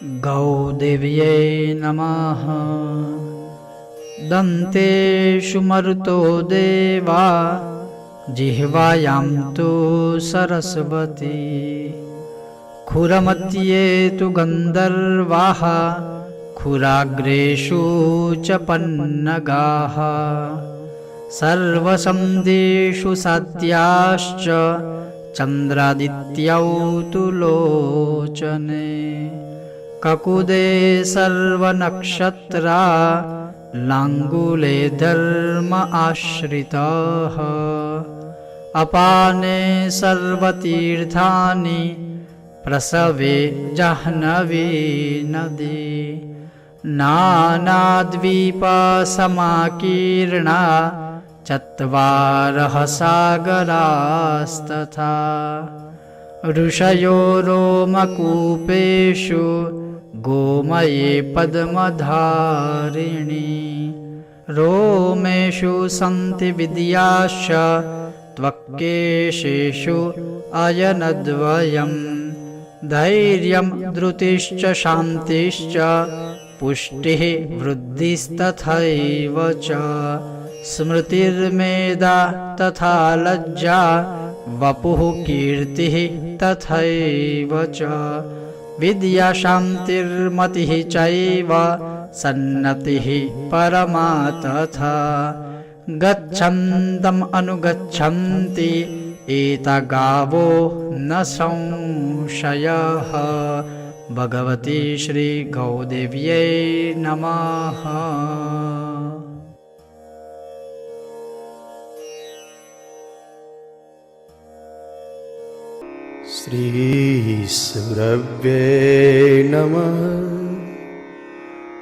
गौदेव्यै नमः। दन्तेषु मरुतो देवा जिह्वायां तु सरस्वती। खुरमत्ये तु गन्धर्वाः खुराग्रेषु च पन्नगाः। सर्वसन्धिषु सात्याश्च चन्द्रादित्यौ तु लोचने। ककुदे सर्वनक्षत्रा लाङ्गुले धर्म आश्रिताः। अपाने सर्वतीर्थानि प्रसवे जाह्नवी नदी। नानाद्वीपा समाकीर्णा चत्वारः सागरास्तथा। ऋषयो रोमकूपेषु गोमये पद्मधारिणी। रोमेषु सन्ति विद्याश्च त्वक्केशेषु अयनद्वयम्। धैर्यं धृतिश्च शान्तिश्च पुष्टिः वृद्धिस्तथैव च। स्मृतिर्मेधा तथा लज्जा वपुः कीर्तिः तथैव च। विद्या शान्तिर्मतिः चैव सन्नतिः परमा तथा। गच्छन्तम् अनुगच्छन्ति एतगावो न संशयः। भगवती श्री गौदेव्यै नमः। श्री सुरभ्ये नमः।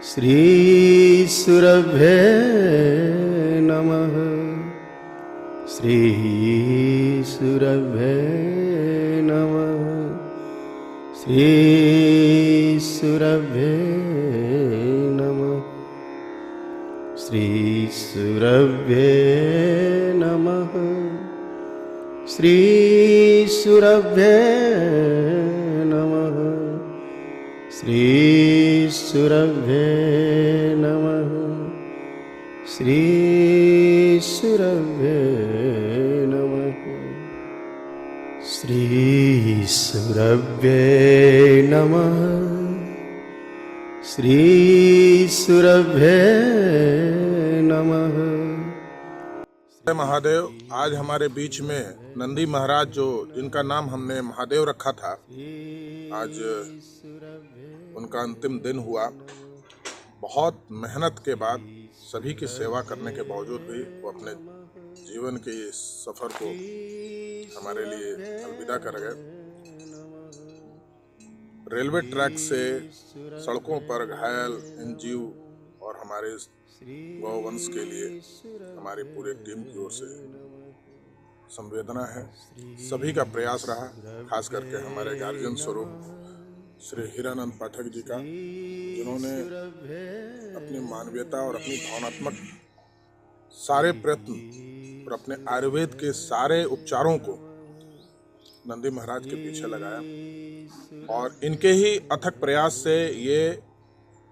श्री सुरभ्ये नमः। श्री सुरभ्ये नमः। श्री सुरभ्ये नमः। श्री सुरभ्ये नमः। श्री सुरभ्ये नमः। श्री सुरभ्ये नमः। श्री सुरभ्ये नमः। श्री सुरभ्ये नमः। श्री सुरभ्ये नमः। महादेव, आज हमारे बीच में नंदी महाराज, जो जिनका नाम हमने महादेव रखा था, आज उनका अंतिम दिन हुआ। बहुत मेहनत के बाद, सभी की सेवा करने के बावजूद भी वो अपने जीवन के इस सफ़र को हमारे लिए अलविदा कर गए। रेलवे ट्रैक से सड़कों पर घायल इन जीव और हमारे गौवंश के लिए हमारी पूरी टीम की ओर से संवेदना है। सभी का प्रयास रहा, खास करके हमारे गार्जियन स्वरूप श्री हीरानंद पाठक जी का, जिन्होंने अपनी मानवीयता और अपनी भावनात्मक सारे प्रयत्न और अपने आयुर्वेद के सारे उपचारों को नंदी महाराज के पीछे लगाया। और इनके ही अथक प्रयास से ये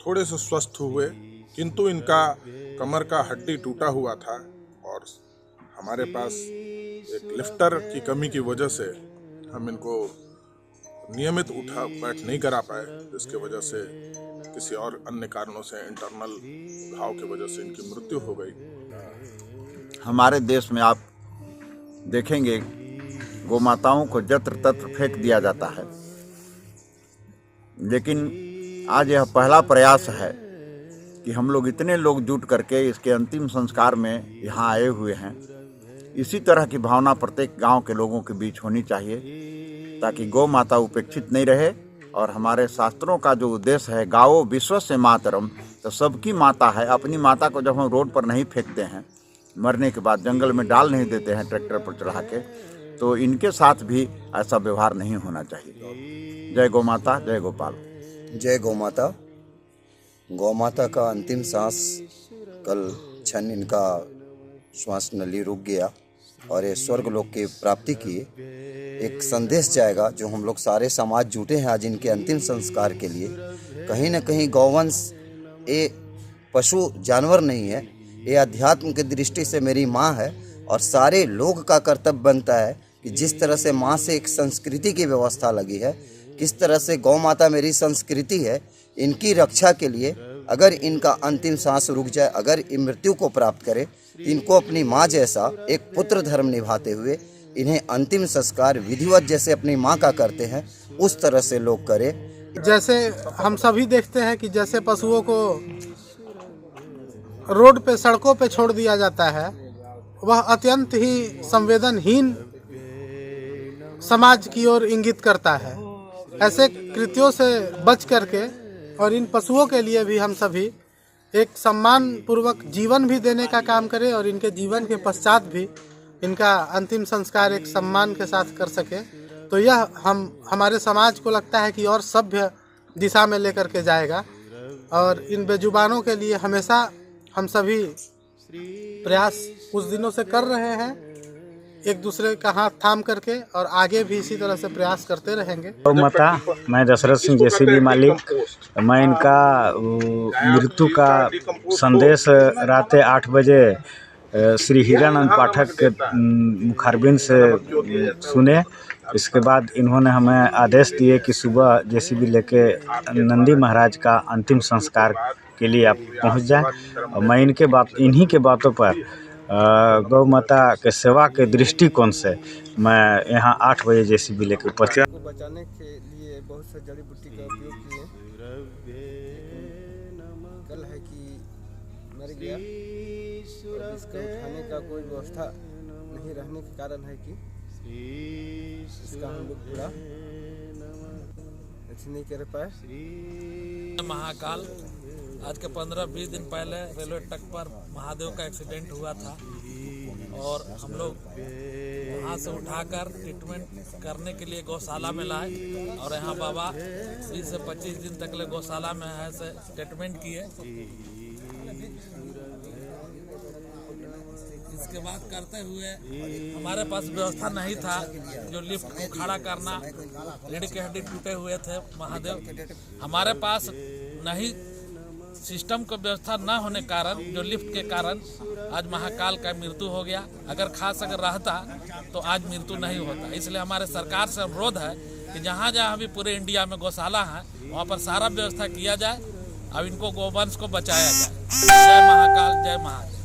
थोड़े से स्वस्थ हुए, किंतु इनका कमर का हड्डी टूटा हुआ था और हमारे पास एक लिफ्टर की कमी की वजह से हम इनको नियमित उठा बैठ नहीं करा पाए, जिसके वजह से किसी और अन्य कारणों से, इंटरनल घाव की वजह से इनकी मृत्यु हो गई। हमारे देश में आप देखेंगे गोमाताओं को जत्र तत्र फेंक दिया जाता है, लेकिन आज यह पहला प्रयास है कि हम लोग इतने लोग जुट करके इसके अंतिम संस्कार में यहाँ आए हुए हैं। इसी तरह की भावना प्रत्येक गांव के लोगों के बीच होनी चाहिए, ताकि गौ माता उपेक्षित नहीं रहे। और हमारे शास्त्रों का जो उद्देश्य है, गावो विश्वस्य मातरम, तो सबकी माता है। अपनी माता को जब हम रोड पर नहीं फेंकते हैं, मरने के बाद जंगल में डाल नहीं देते हैं ट्रैक्टर पर चढ़ा के, तो इनके साथ भी ऐसा व्यवहार नहीं होना चाहिए। जय गौ माता, जय गोपाल। जय गौ माता। गौ माता का अंतिम सांस कल क्षण इनका श्वास नली रुक गया और ये स्वर्ग लोक की प्राप्ति किए। एक संदेश जाएगा, जो हम लोग सारे समाज जुटे हैं आज इनके अंतिम संस्कार के लिए। कहीं न कहीं गौवंश ये पशु जानवर नहीं है, ये अध्यात्म की दृष्टि से मेरी माँ है। और सारे लोग का कर्तव्य बनता है कि जिस तरह से माँ से एक संस्कृति की व्यवस्था लगी है, किस तरह से गौ माता मेरी संस्कृति है, इनकी रक्षा के लिए अगर इनका अंतिम सांस रुक जाए, अगर ये मृत्यु को प्राप्त करे, इनको अपनी माँ जैसा एक पुत्र धर्म निभाते हुए इन्हें अंतिम संस्कार विधिवत जैसे अपनी माँ का करते हैं, उस तरह से लोग करें। जैसे हम सभी देखते हैं कि जैसे पशुओं को रोड पे, सड़कों पे छोड़ दिया जाता है, वह अत्यंत ही संवेदनहीन समाज की ओर इंगित करता है। ऐसे कृत्यों से बच करके और इन पशुओं के लिए भी हम सभी एक सम्मान पूर्वक जीवन भी देने का काम करें और इनके जीवन के पश्चात भी इनका अंतिम संस्कार एक सम्मान के साथ कर सके। तो यह हमारे समाज को लगता है कि और सभ्य दिशा में लेकर के जाएगा। और इन बेजुबानों के लिए हमेशा हम सभी प्रयास कुछ दिनों से कर रहे हैं, एक दूसरे का हाथ थाम करके, और आगे भी इसी तरह से प्रयास करते रहेंगे। गौ माता, मैं दशरथ सिंह जेसीबी मालिक, मैं इनका मृत्यु का संदेश रात 8 बजे श्री हीरानंद पाठक के मुखारबिन से सुने। इसके बाद इन्होंने हमें आदेश दिए कि सुबह जेसीबी लेके नंदी महाराज का अंतिम संस्कार के लिए आप पहुंच जाएं। और मैं इन्हीं के बातों पर गौ माता के सेवा के दृष्टिकोण से मैं यहाँ 8 बजे जेसीबी लेकर पहुँचा। को बचाने के लिए बहुत से जड़ी बूटी का उपयोग किए। कल है कि मर गया, और इसका उठाने का कोई व्यवस्था नहीं रहने के कारण है कि इसका हम लोग पूरा नहीं कर पाए। महाकाल आज के 15-20 दिन पहले रेलवे ट्रैक पर महादेव का एक्सीडेंट हुआ था और हम लोग वहाँ से उठाकर ट्रीटमेंट करने के लिए गौशाला में लाए और यहाँ बाबा 20 से 25 दिन तक ले गौशाला में है से ट्रीटमेंट किए। इसके बाद करते हुए हमारे पास व्यवस्था नहीं था, जो लिफ्ट को खड़ा करना, रीढ़ के हड्डी टूटे हुए थे महादेव, हमारे पास नहीं सिस्टम को व्यवस्था न होने कारण, जो लिफ्ट के कारण आज महाकाल का मृत्यु हो गया। अगर खास अगर रहता तो आज मृत्यु नहीं होता। इसलिए हमारे सरकार से अनुरोध है कि जहाँ जहाँ भी पूरे इंडिया में गौशाला है वहाँ पर सारा व्यवस्था किया जाए और इनको गौवंश को बचाया जाए। जय महाकाल, जय महाकाल।